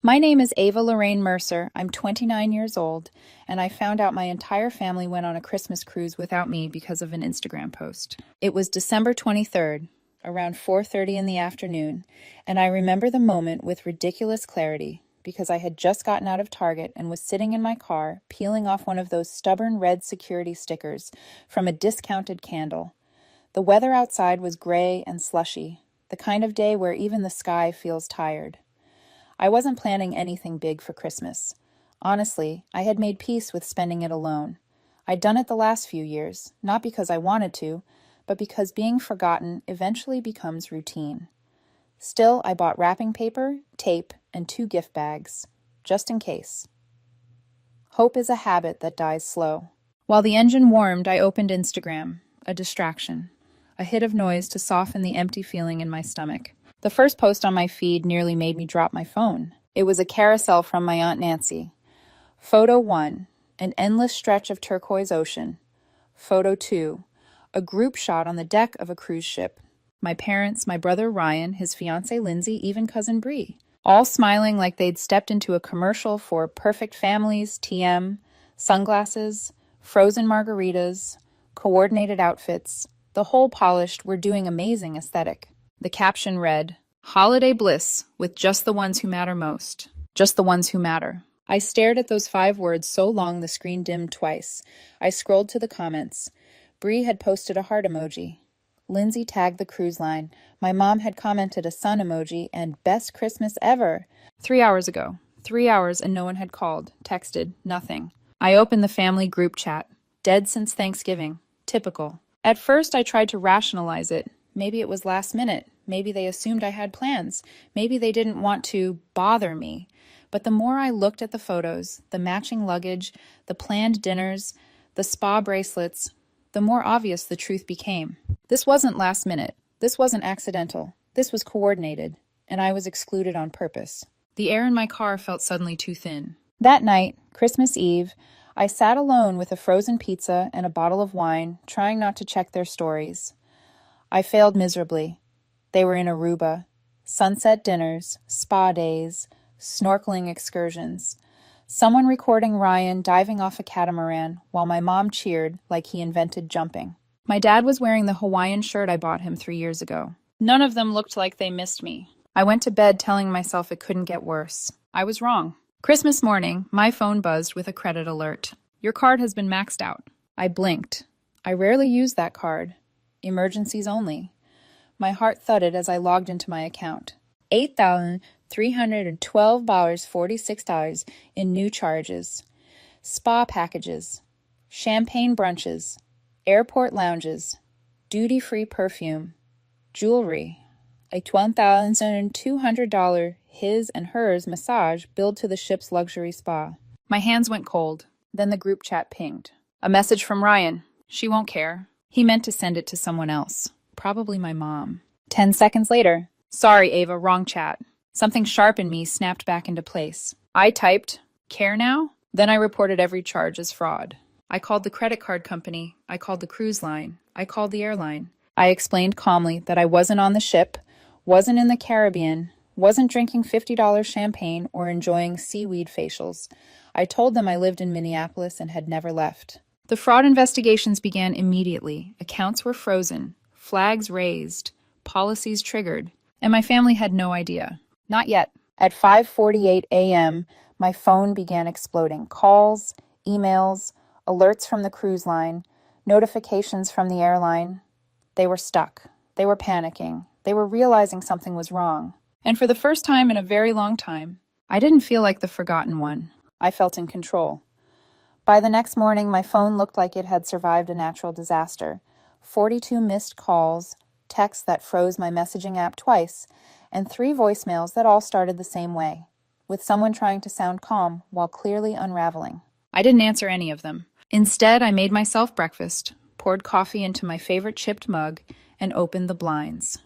My name is Ava Lorraine Mercer. I'm 29 years old, and I found out my entire family went on a Christmas cruise without me because of an Instagram post. It was December 23rd, around 4:30 in the afternoon, and I remember the moment with ridiculous clarity because I had just gotten out of Target and was sitting in my car peeling off one of those stubborn red security stickers from a discounted candle. The weather outside was gray and slushy, the kind of day where even the sky feels tired. I wasn't planning anything big for Christmas. Honestly, I had made peace with spending it alone. I'd done it the last few years, not because I wanted to, but because being forgotten eventually becomes routine. Still, I bought wrapping paper, tape, and 2 gift bags, just in case. Hope is a habit that dies slow. While the engine warmed, I opened Instagram, a distraction, a hit of noise to soften the empty feeling in my stomach. The first post on my feed nearly made me drop my phone. It was a carousel from my Aunt Nancy. Photo 1, an endless stretch of turquoise ocean. Photo 2, a group shot on the deck of a cruise ship. My parents, my brother Ryan, his fiancée Lindsay, even cousin Bree, all smiling like they'd stepped into a commercial for perfect families, TM, sunglasses, frozen margaritas, coordinated outfits, the whole polished, we're doing amazing aesthetic. The caption read, "Holiday bliss with just the ones who matter most. Just the ones who matter." I stared at those 5 words so long the screen dimmed twice. I scrolled to the comments. Bree had posted a heart emoji. Lindsay tagged the cruise line. My mom had commented a sun emoji and best Christmas ever. 3 hours ago. 3 hours and no one had called, texted, nothing. I opened the family group chat. Dead since Thanksgiving. Typical. At first I tried to rationalize it. Maybe it was last minute. Maybe they assumed I had plans. Maybe they didn't want to bother me. But the more I looked at the photos, the matching luggage, the planned dinners, the spa bracelets, the more obvious the truth became. This wasn't last minute. This wasn't accidental. This was coordinated. And I was excluded on purpose. The air in my car felt suddenly too thin. That night, Christmas Eve, I sat alone with a frozen pizza and a bottle of wine, trying not to check their stories. I failed miserably. They were in Aruba. Sunset dinners, spa days, snorkeling excursions. Someone recording Ryan diving off a catamaran while my mom cheered like he invented jumping. My dad was wearing the Hawaiian shirt I bought him 3 years ago. None of them looked like they missed me. I went to bed telling myself it couldn't get worse. I was wrong. Christmas morning, my phone buzzed with a credit alert. Your card has been maxed out. I blinked. I rarely use that card. Emergencies only. My heart thudded as I logged into my account. $8,312.46 in new charges. Spa packages. Champagne brunches. Airport lounges. Duty-free perfume. Jewelry. A $1,200 his and hers massage billed to the ship's luxury spa. My hands went cold. Then the group chat pinged. A message from Ryan. She won't care. He meant to send it to someone else. Probably my mom. 10 seconds later. Sorry, Ava, wrong chat. Something sharp in me snapped back into place. I typed, care now? Then I reported every charge as fraud. I called the credit card company. I called the cruise line. I called the airline. I explained calmly that I wasn't on the ship, wasn't in the Caribbean, wasn't drinking $50 champagne or enjoying seaweed facials. I told them I lived in Minneapolis and had never left. The fraud investigations began immediately. Accounts were frozen, flags raised, policies triggered, and my family had no idea. Not yet. At 5:48 a.m., my phone began exploding. Calls, emails, alerts from the cruise line, notifications from the airline. They were stuck. They were panicking. They were realizing something was wrong. And for the first time in a very long time, I didn't feel like the forgotten one. I felt in control. By the next morning, my phone looked like it had survived a natural disaster. 42 missed calls, texts that froze my messaging app twice, and 3 voicemails that all started the same way, with someone trying to sound calm while clearly unraveling. I didn't answer any of them. Instead, I made myself breakfast, poured coffee into my favorite chipped mug, and opened the blinds.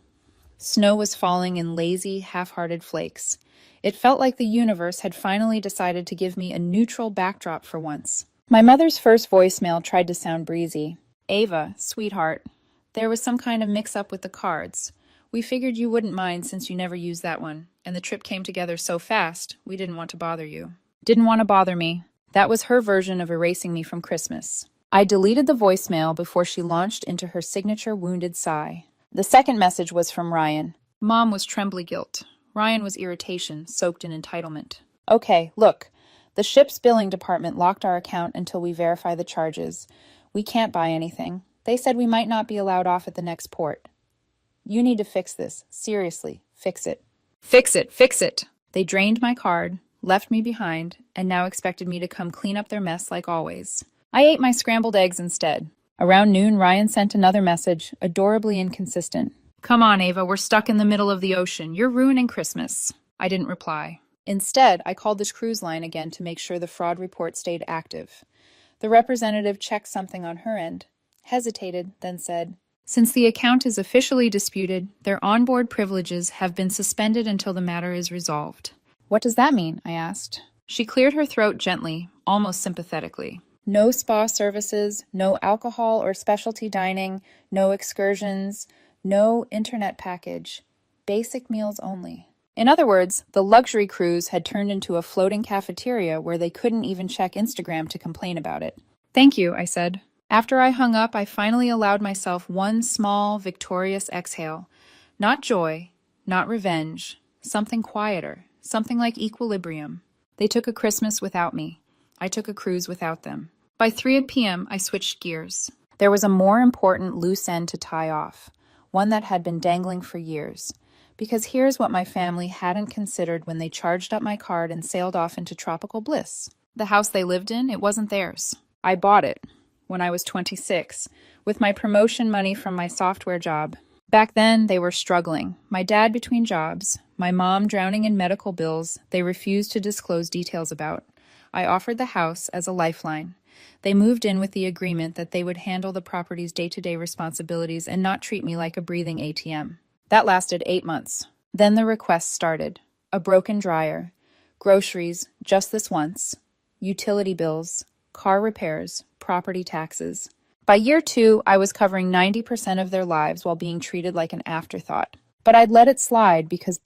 Snow was falling in lazy, half-hearted flakes. It felt like the universe had finally decided to give me a neutral backdrop for once. My mother's first voicemail tried to sound breezy. Ava, sweetheart, there was some kind of mix-up with the cards. We figured you wouldn't mind since you never used that one, and the trip came together so fast, we didn't want to bother you. Didn't want to bother me. That was her version of erasing me from Christmas. I deleted the voicemail before she launched into her signature wounded sigh. The second message was from Ryan. Mom was trembly guilt. Ryan was irritation, soaked in entitlement. Okay, look. The ship's billing department locked our account until we verify the charges. We can't buy anything. They said we might not be allowed off at the next port. You need to fix this. Seriously, fix it. Fix it, fix it. They drained my card, left me behind, and now expected me to come clean up their mess like always. I ate my scrambled eggs instead. Around noon, Ryan sent another message, adorably inconsistent. Come on, Ava, we're stuck in the middle of the ocean. You're ruining Christmas. I didn't reply. Instead, I called this cruise line again to make sure the fraud report stayed active. The representative checked something on her end, hesitated, then said, Since the account is officially disputed, their onboard privileges have been suspended until the matter is resolved. What does that mean? I asked. She cleared her throat gently, almost sympathetically. No spa services, no alcohol or specialty dining, no excursions, no internet package. Basic meals only. In other words, the luxury cruise had turned into a floating cafeteria where they couldn't even check Instagram to complain about it. Thank you, I said. After I hung up, I finally allowed myself one small, victorious exhale. Not joy, not revenge, something quieter, something like equilibrium. They took a Christmas without me. I took a cruise without them. By 3 p.m., I switched gears. There was a more important loose end to tie off, one that had been dangling for years. Because here's what my family hadn't considered when they charged up my card and sailed off into tropical bliss. The house they lived in, it wasn't theirs. I bought it when I was 26, with my promotion money from my software job. Back then, they were struggling. My dad between jobs, my mom drowning in medical bills they refused to disclose details about. I offered the house as a lifeline. They moved in with the agreement that they would handle the property's day-to-day responsibilities and not treat me like a breathing ATM. That lasted 8 months. Then the requests started. A broken dryer, groceries, just this once, utility bills, car repairs, property taxes. By year 2, I was covering 90% of their lives while being treated like an afterthought. But I'd let it slide because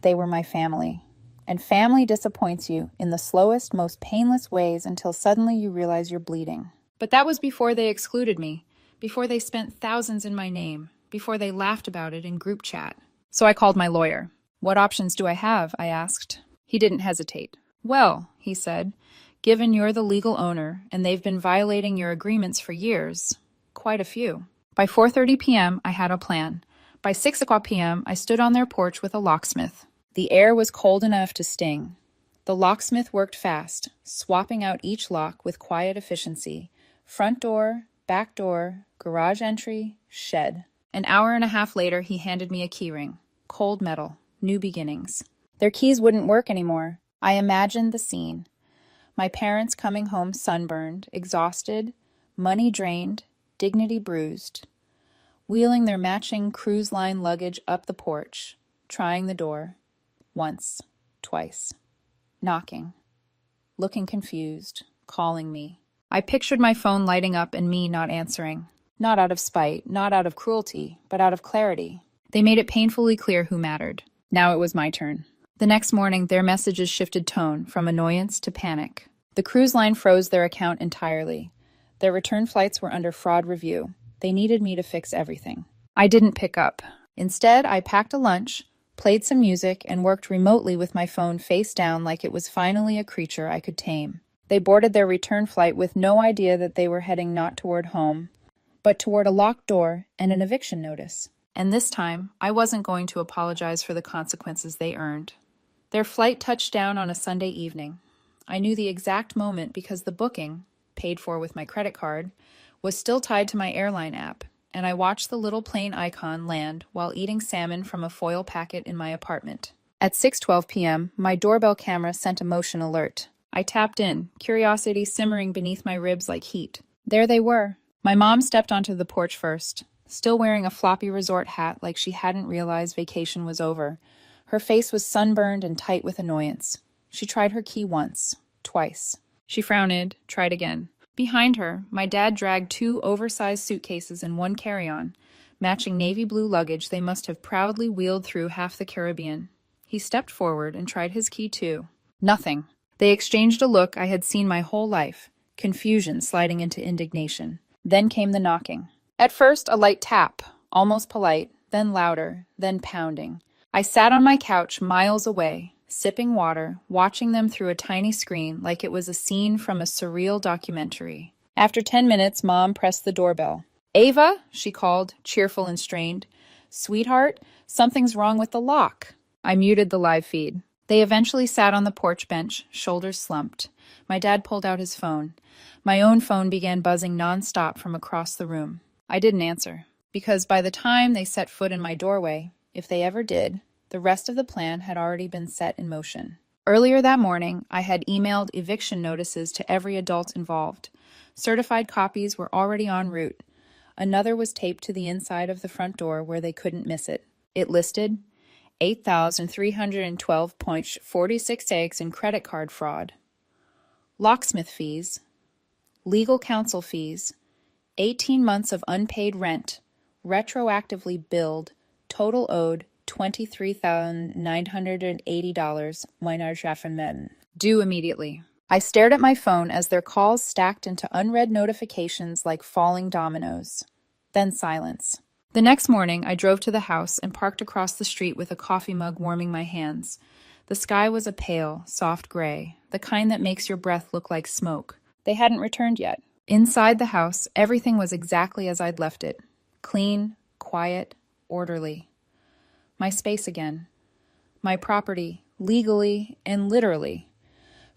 they were my family. And family disappoints you in the slowest, most painless ways until suddenly you realize you're bleeding. But that was before they excluded me, before they spent thousands in my name, before they laughed about it in group chat. So I called my lawyer. What options do I have? I asked. He didn't hesitate. Well, he said, given you're the legal owner and they've been violating your agreements for years, quite a few. By 4:30 p.m., I had a plan. By 6 o'clock p.m., I stood on their porch with a locksmith. The air was cold enough to sting. The locksmith worked fast, swapping out each lock with quiet efficiency. Front door, back door, garage entry, shed. An hour and a half later, he handed me a keyring. Cold metal, new beginnings. Their keys wouldn't work anymore. I imagined the scene. My parents coming home sunburned, exhausted, money drained, dignity bruised. Wheeling their matching cruise line luggage up the porch, trying the door. Once, twice. Knocking. Looking confused, calling me. I pictured my phone lighting up and me not answering. Not out of spite, not out of cruelty, but out of clarity. They made it painfully clear who mattered. Now it was my turn. The next morning, their messages shifted tone from annoyance to panic. The cruise line froze their account entirely. Their return flights were under fraud review. They needed me to fix everything. I didn't pick up. Instead, I packed a lunch, played some music, and worked remotely with my phone face down like it was finally a creature I could tame. They boarded their return flight with no idea that they were heading not toward home, but toward a locked door and an eviction notice. And this time, I wasn't going to apologize for the consequences they earned. Their flight touched down on a Sunday evening. I knew the exact moment because the booking, paid for with my credit card, was still tied to my airline app, and I watched the little plane icon land while eating salmon from a foil packet in my apartment. At 6:12 p.m., my doorbell camera sent a motion alert. I tapped in, curiosity simmering beneath my ribs like heat. There they were. My mom stepped onto the porch first, still wearing a floppy resort hat like she hadn't realized vacation was over. Her face was sunburned and tight with annoyance. She tried her key once, twice. She frowned, tried again. Behind her, my dad dragged 2 oversized suitcases and 1 carry-on, matching navy blue luggage they must have proudly wheeled through half the Caribbean. He stepped forward and tried his key too. Nothing. They exchanged a look I had seen my whole life, confusion sliding into indignation. Then came the knocking. At first, a light tap, almost polite, then louder, then pounding. I sat on my couch miles away, sipping water, watching them through a tiny screen like it was a scene from a surreal documentary. After 10 minutes, Mom pressed the doorbell. "Ava," she called, cheerful and strained. "Sweetheart, something's wrong with the lock." I muted the live feed. They eventually sat on the porch bench, shoulders slumped. My dad pulled out his phone. My own phone began buzzing nonstop from across the room. I didn't answer, because by the time they set foot in my doorway, if they ever did, the rest of the plan had already been set in motion. Earlier that morning, I had emailed eviction notices to every adult involved. Certified copies were already en route. Another was taped to the inside of the front door where they couldn't miss it. It listed 8,312.46 eggs in credit card fraud, locksmith fees, legal counsel fees, 18 months of unpaid rent, retroactively billed, total owed $23,980, Weihnachtschaffen, due immediately. I stared at my phone as their calls stacked into unread notifications like falling dominoes. Then silence. The next morning, I drove to the house and parked across the street with a coffee mug warming my hands. The sky was a pale, soft gray, the kind that makes your breath look like smoke. They hadn't returned yet. Inside the house, everything was exactly as I'd left it. Clean, quiet, orderly. My space again. My property, legally and literally.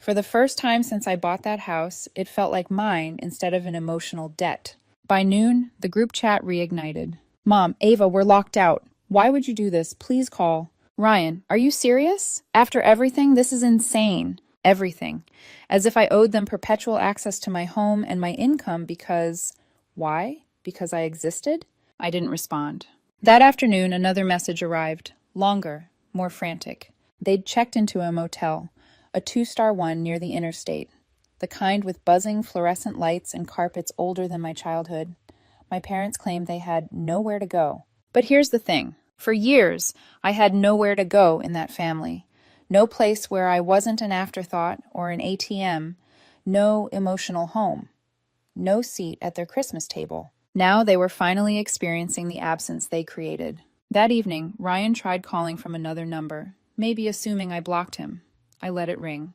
For the first time since I bought that house, it felt like mine instead of an emotional debt. By noon, the group chat reignited. "Mom, Ava, we're locked out. Why would you do this? Please call." "Ryan, are you serious? After everything, this is insane." Everything. As if I owed them perpetual access to my home and my income because... Why? Because I existed? I didn't respond. That afternoon, another message arrived. Longer, more frantic. They'd checked into a motel, a 2-star one near the interstate, the kind with buzzing fluorescent lights and carpets older than my childhood. My parents claimed they had nowhere to go. But here's the thing. For years, I had nowhere to go in that family. No place where I wasn't an afterthought or an ATM. No emotional home. No seat at their Christmas table. Now they were finally experiencing the absence they created. That evening, Ryan tried calling from another number, maybe assuming I blocked him. I let it ring.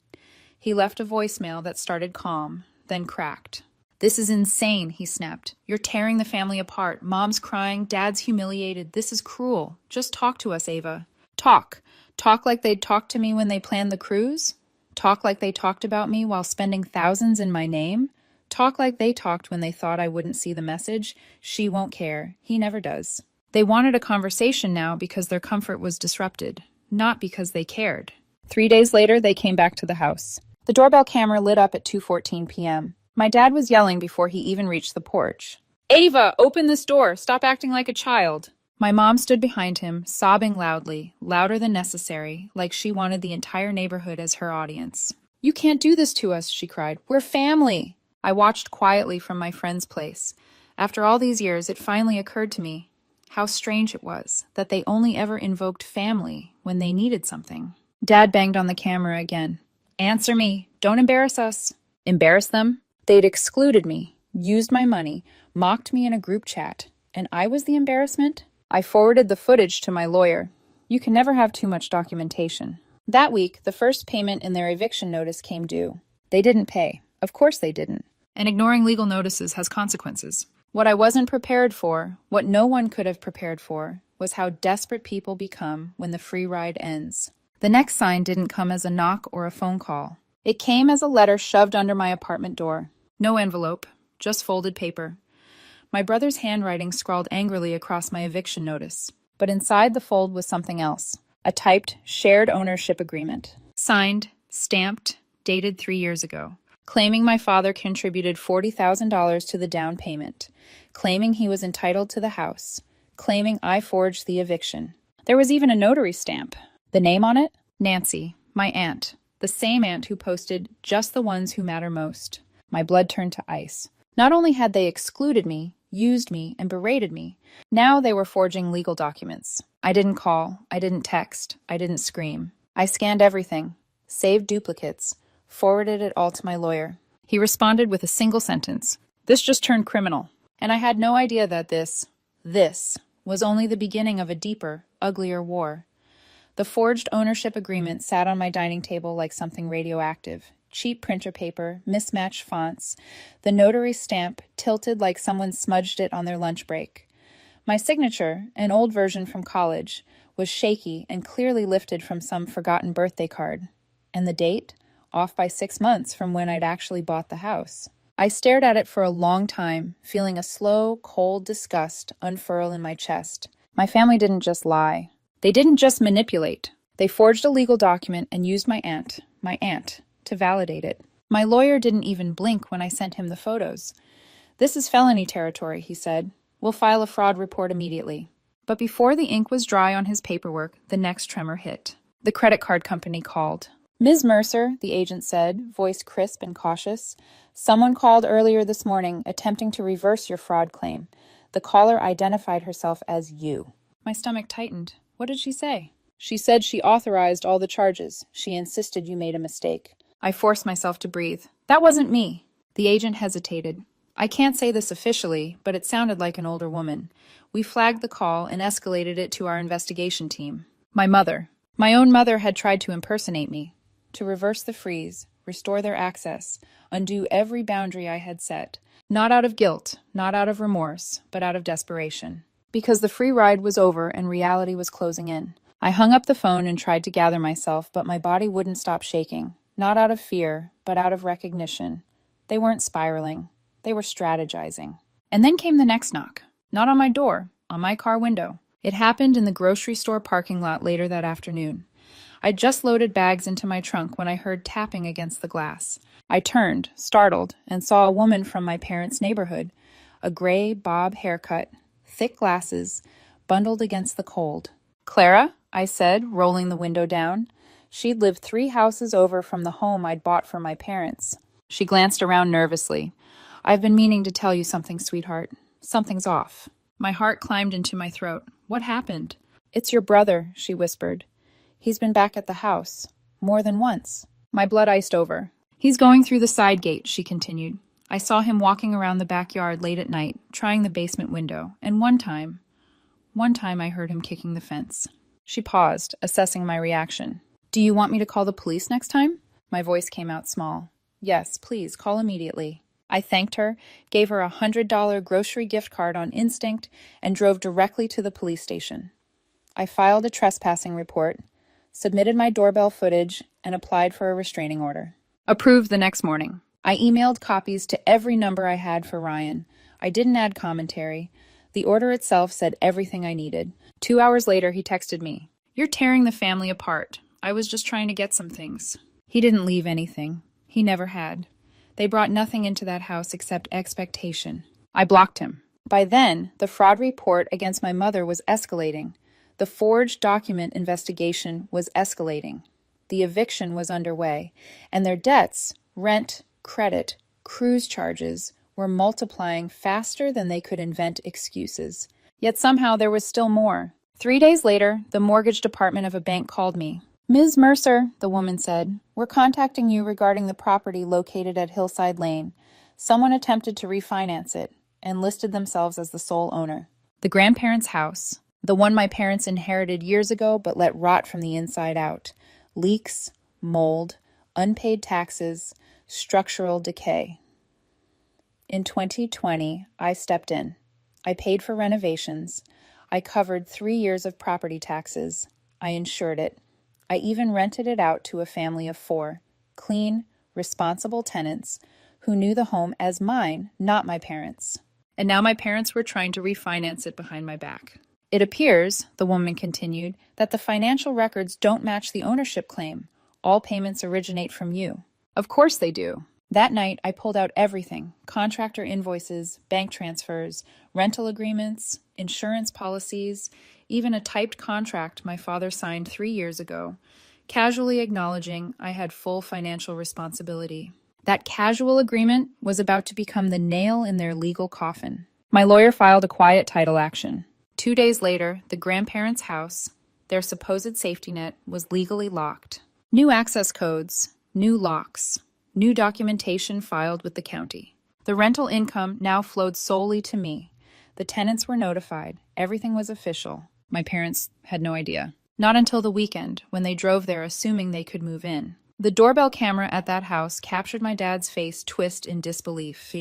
He left a voicemail that started calm, then cracked. "This is insane," he snapped. "You're tearing the family apart. Mom's crying, Dad's humiliated. This is cruel. Just talk to us, Ava. Talk. Talk like they'd talked to me when they planned the cruise? Talk like they talked about me while spending thousands in my name? Talk like they talked when they thought I wouldn't see the message. She won't care. He never does." They wanted a conversation now because their comfort was disrupted, not because they cared. 3 days later, they came back to the house. The doorbell camera lit up at 2:14 p.m. My dad was yelling before he even reached the porch. "Ava, open this door! Stop acting like a child!" My mom stood behind him, sobbing loudly, louder than necessary, like she wanted the entire neighborhood as her audience. "You can't do this to us," she cried. "We're family!" I watched quietly from my friend's place. After all these years, it finally occurred to me how strange it was that they only ever invoked family when they needed something. Dad banged on the camera again. "Answer me. Don't embarrass us." Embarrass them? They'd excluded me, used my money, mocked me in a group chat, and I was the embarrassment? I forwarded the footage to my lawyer. You can never have too much documentation. That week, the first payment in their eviction notice came due. They didn't pay. Of course they didn't. And ignoring legal notices has consequences. What I wasn't prepared for, what no one could have prepared for, was how desperate people become when the free ride ends. The next sign didn't come as a knock or a phone call. It came as a letter shoved under my apartment door. No envelope, just folded paper. My brother's handwriting scrawled angrily across my eviction notice. But inside the fold was something else. A typed, shared ownership agreement. Signed, stamped, dated 3 years ago. Claiming my father contributed $40,000 to the down payment. Claiming he was entitled to the house. Claiming I forged the eviction. There was even a notary stamp. The name on it? Nancy, my aunt. The same aunt who posted just the ones who matter most. My blood turned to ice. Not only had they excluded me, used me, and berated me. Now they were forging legal documents. I didn't call, I didn't text, I didn't scream. I scanned everything, saved duplicates, forwarded it all to my lawyer. He responded with a single sentence. This just turned criminal. And I had no idea that this was only the beginning of a deeper, uglier war. The forged ownership agreement sat on my dining table like something radioactive. Cheap printer paper, mismatched fonts, the notary stamp tilted like someone smudged it on their lunch break. My signature, an old version from college, was shaky and clearly lifted from some forgotten birthday card. And the date? Off by 6 months from when I'd actually bought the house. I stared at it for a long time, feeling a slow, cold disgust unfurl in my chest. My family didn't just lie. They didn't just manipulate. They forged a legal document and used my aunt, to validate it. My lawyer didn't even blink when I sent him the photos. This is felony territory, he said. We'll file a fraud report immediately. But before the ink was dry on his paperwork, the next tremor hit. The credit card company called. Ms. Mercer, the agent said, voice crisp and cautious, someone called earlier this morning attempting to reverse your fraud claim. The caller identified herself as you. My stomach tightened. What did she say? She said she authorized all the charges. She insisted you made a mistake. I forced myself to breathe. That wasn't me. The agent hesitated. I can't say this officially, but it sounded like an older woman. We flagged the call and escalated it to our investigation team. My own mother had tried to impersonate me, to reverse the freeze, restore their access, undo every boundary I had set. Not out of guilt, not out of remorse, but out of desperation. Because the free ride was over and reality was closing in. I hung up the phone and tried to gather myself, but my body wouldn't stop shaking. Not out of fear, but out of recognition. They weren't spiraling. They were strategizing. And then came the next knock. Not on my door, on my car window. It happened in the grocery store parking lot later that afternoon. I'd just loaded bags into my trunk when I heard tapping against the glass. I turned, startled, and saw a woman from my parents' neighborhood. A gray bob haircut, thick glasses, bundled against the cold. Clara, I said, rolling the window down. She'd lived 3 houses over from the home I'd bought for my parents. She glanced around nervously. I've been meaning to tell you something, sweetheart. Something's off. My heart climbed into my throat. What happened? It's your brother, she whispered. He's been back at the house. More than once. My blood iced over. He's going through the side gate, she continued. I saw him walking around the backyard late at night, trying the basement window, and one time I heard him kicking the fence. She paused, assessing my reaction. Do you want me to call the police next time? My voice came out small. Yes, please, call immediately. I thanked her, gave her a $100 grocery gift card on instinct, and drove directly to the police station. I filed a trespassing report, submitted my doorbell footage, and applied for a restraining order. Approved the next morning. I emailed copies to every number I had for Ryan. I didn't add commentary. The order itself said everything I needed. 2 hours later, he texted me. You're tearing the family apart. I was just trying to get some things. He didn't leave anything. He never had. They brought nothing into that house except expectation. I blocked him. By then, the fraud report against my mother was escalating. The forged document investigation was escalating. The eviction was underway, and their debts, rent, credit, cruise charges, were multiplying faster than they could invent excuses. Yet somehow there was still more. 3 days later, the mortgage department of a bank called me. Ms. Mercer, the woman said, we're contacting you regarding the property located at Hillside Lane. Someone attempted to refinance it and listed themselves as the sole owner. The grandparents' house, the one my parents inherited years ago but let rot from the inside out. Leaks, mold, unpaid taxes, structural decay. In 2020, I stepped in. I paid for renovations. I covered 3 years of property taxes. I insured it. I even rented it out to a family of 4, clean, responsible tenants who knew the home as mine, not my parents'. And now my parents were trying to refinance it behind my back. It appears, the woman continued, that the financial records don't match the ownership claim. All payments originate from you. Of course they do. That night, I pulled out everything: contractor invoices, bank transfers, rental agreements, insurance policies, even a typed contract my father signed 3 years ago, casually acknowledging I had full financial responsibility. That casual agreement was about to become the nail in their legal coffin. My lawyer filed a quiet title action. 2 days later, the grandparents' house, their supposed safety net, was legally locked. New access codes, new locks, new documentation filed with the county. The rental income now flowed solely to me. The tenants were notified. Everything was official. My parents had no idea. Not until the weekend, when they drove there assuming they could move in. The doorbell camera at that house captured my dad's face twist in disbelief.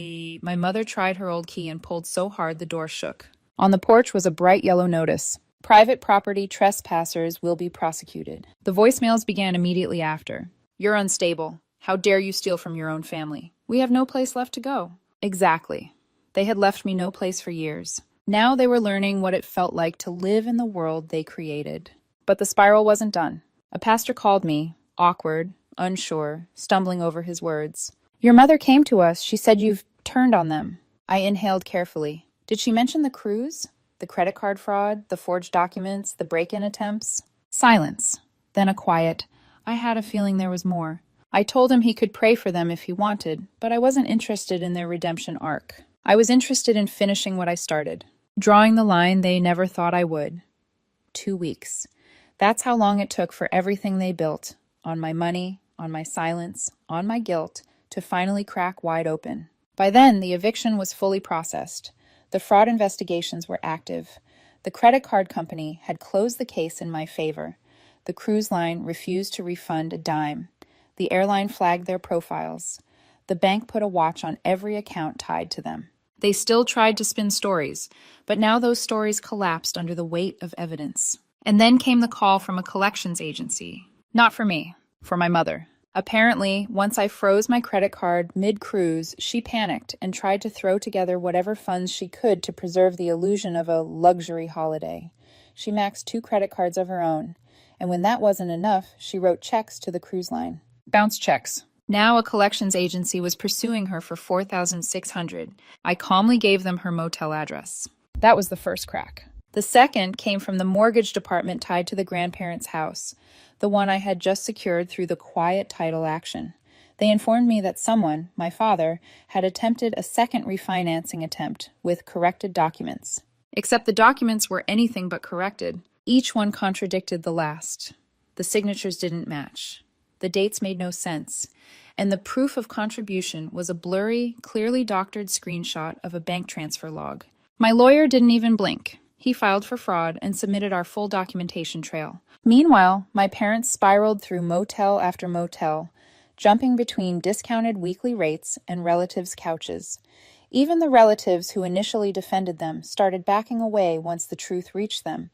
My mother tried her old key and pulled so hard the door shook. On the porch was a bright yellow notice. Private property trespassers will be prosecuted. The voicemails began immediately after. You're unstable. How dare you steal from your own family? We have no place left to go. Exactly. They had left me no place for years. Now they were learning what it felt like to live in the world they created. But the spiral wasn't done. A pastor called me, awkward, unsure, stumbling over his words. Your mother came to us. She said you've turned on them. I inhaled carefully. Did she mention the cruise? The credit card fraud? The forged documents? The break-in attempts? Silence. Then a quiet, I had a feeling there was more. I told him he could pray for them if he wanted, but I wasn't interested in their redemption arc. I was interested in finishing what I started, drawing the line they never thought I would. 2 weeks. That's how long it took for everything they built, on my money, on my silence, on my guilt, to finally crack wide open. By then, the eviction was fully processed. The fraud investigations were active. The credit card company had closed the case in my favor. The cruise line refused to refund a dime. The airline flagged their profiles. The bank put a watch on every account tied to them. They still tried to spin stories, but now those stories collapsed under the weight of evidence. And then came the call from a collections agency. Not for me, for my mother. Apparently, once I froze my credit card mid-cruise, she panicked and tried to throw together whatever funds she could to preserve the illusion of a luxury holiday. She maxed 2 credit cards of her own, and when that wasn't enough, she wrote checks to the cruise line. Bounce checks. Now a collections agency was pursuing her for $4,600. I calmly gave them her motel address. That was the first crack. The second came from the mortgage department tied to the grandparents' house, the one I had just secured through the quiet title action. They informed me that someone, my father, had attempted a second refinancing attempt with corrected documents. Except the documents were anything but corrected. Each one contradicted the last. The signatures didn't match. The dates made no sense, and the proof of contribution was a blurry, clearly doctored screenshot of a bank transfer log. My lawyer didn't even blink. He filed for fraud and submitted our full documentation trail. Meanwhile, my parents spiraled through motel after motel, jumping between discounted weekly rates and relatives' couches. Even the relatives who initially defended them started backing away once the truth reached them,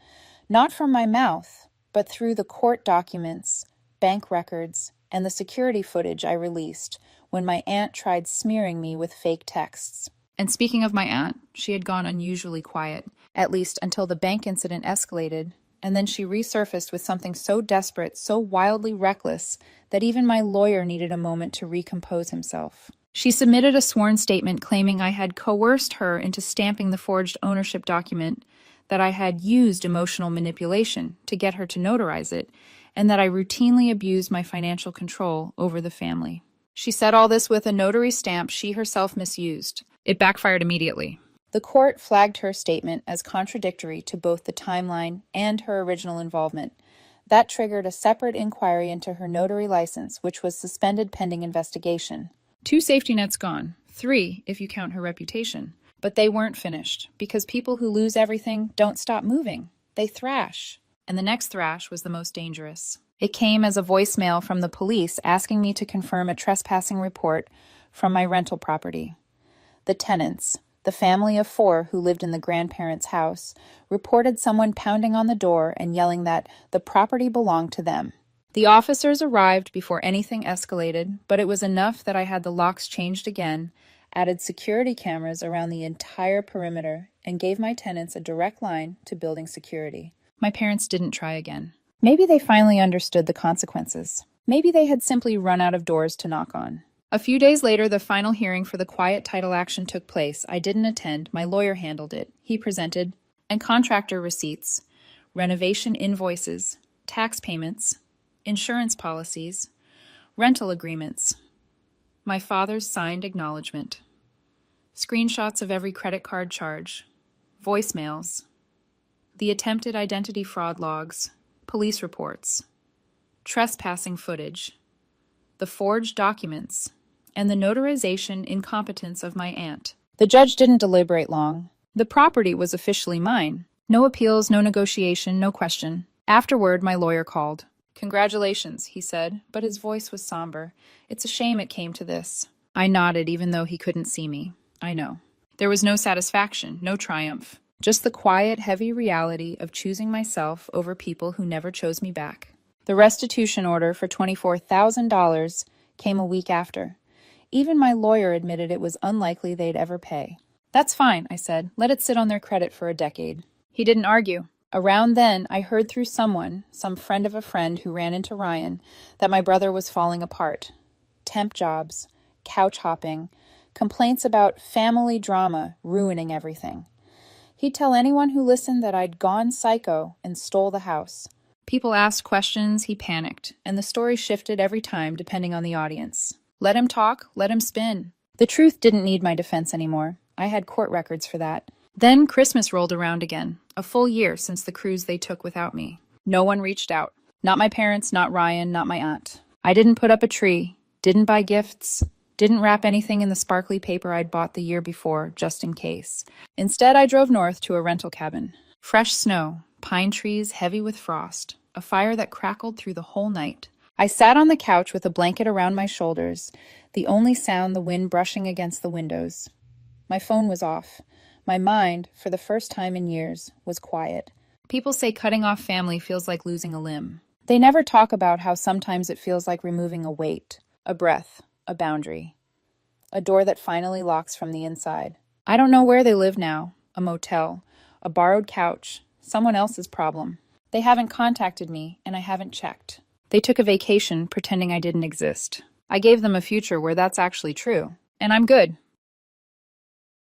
not from my mouth, but through the court documents, bank records, and the security footage I released when my aunt tried smearing me with fake texts. And speaking of my aunt, she had gone unusually quiet, at least until the bank incident escalated, and then she resurfaced with something so desperate, so wildly reckless, that even my lawyer needed a moment to recompose himself. She submitted a sworn statement claiming I had coerced her into stamping the forged ownership document, that I had used emotional manipulation to get her to notarize it, and that I routinely abused my financial control over the family. She said all this with a notary stamp she herself misused. It backfired immediately. The court flagged her statement as contradictory to both the timeline and her original involvement. That triggered a separate inquiry into her notary license, which was suspended pending investigation. 2 safety nets gone. 3, if you count her reputation. But they weren't finished, because people who lose everything don't stop moving. They thrash. And the next thrash was the most dangerous. It came as a voicemail from the police asking me to confirm a trespassing report from my rental property. The tenants, the family of 4 who lived in the grandparents' house, reported someone pounding on the door and yelling that the property belonged to them. The officers arrived before anything escalated, but it was enough that I had the locks changed again, added security cameras around the entire perimeter, and gave my tenants a direct line to building security. My parents didn't try again. Maybe they finally understood the consequences. Maybe they had simply run out of doors to knock on. A few days later, the final hearing for the quiet title action took place. I didn't attend. My lawyer handled it. He presented, and contractor receipts, renovation invoices, tax payments, insurance policies, rental agreements. My father's signed acknowledgement. Screenshots of every credit card charge, voicemails, the attempted identity fraud logs, police reports, trespassing footage, the forged documents, and the notarization incompetence of my aunt. The judge didn't deliberate long. The property was officially mine. No appeals, no negotiation, no question. Afterward, my lawyer called. "Congratulations," he said, but his voice was somber. "It's a shame it came to this." I nodded, even though he couldn't see me. I know. There was no satisfaction, no triumph. Just the quiet, heavy reality of choosing myself over people who never chose me back. The restitution order for $24,000 came a week after. Even my lawyer admitted it was unlikely they'd ever pay. "That's fine," I said. "Let it sit on their credit for a decade." He didn't argue. Around then, I heard through someone, some friend of a friend who ran into Ryan, that my brother was falling apart. Temp jobs, couch hopping, complaints about family drama ruining everything. He'd tell anyone who listened that I'd gone psycho and stole the house. People asked questions, he panicked, and the story shifted every time depending on the audience. Let him talk, let him spin. The truth didn't need my defense anymore. I had court records for that. Then Christmas rolled around again, a full year since the cruise they took without me. No one reached out. Not my parents, not Ryan, not my aunt. I didn't put up a tree, didn't buy gifts, didn't wrap anything in the sparkly paper I'd bought the year before, just in case. Instead, I drove north to a rental cabin. Fresh snow, pine trees heavy with frost, a fire that crackled through the whole night. I sat on the couch with a blanket around my shoulders, the only sound the wind brushing against the windows. My phone was off. My mind, for the first time in years, was quiet. People say cutting off family feels like losing a limb. They never talk about how sometimes it feels like removing a weight, a breath, a boundary, a door that finally locks from the inside. I don't know where they live now, a motel, a borrowed couch, someone else's problem. They haven't contacted me, and I haven't checked. They took a vacation pretending I didn't exist. I gave them a future where that's actually true, and I'm good.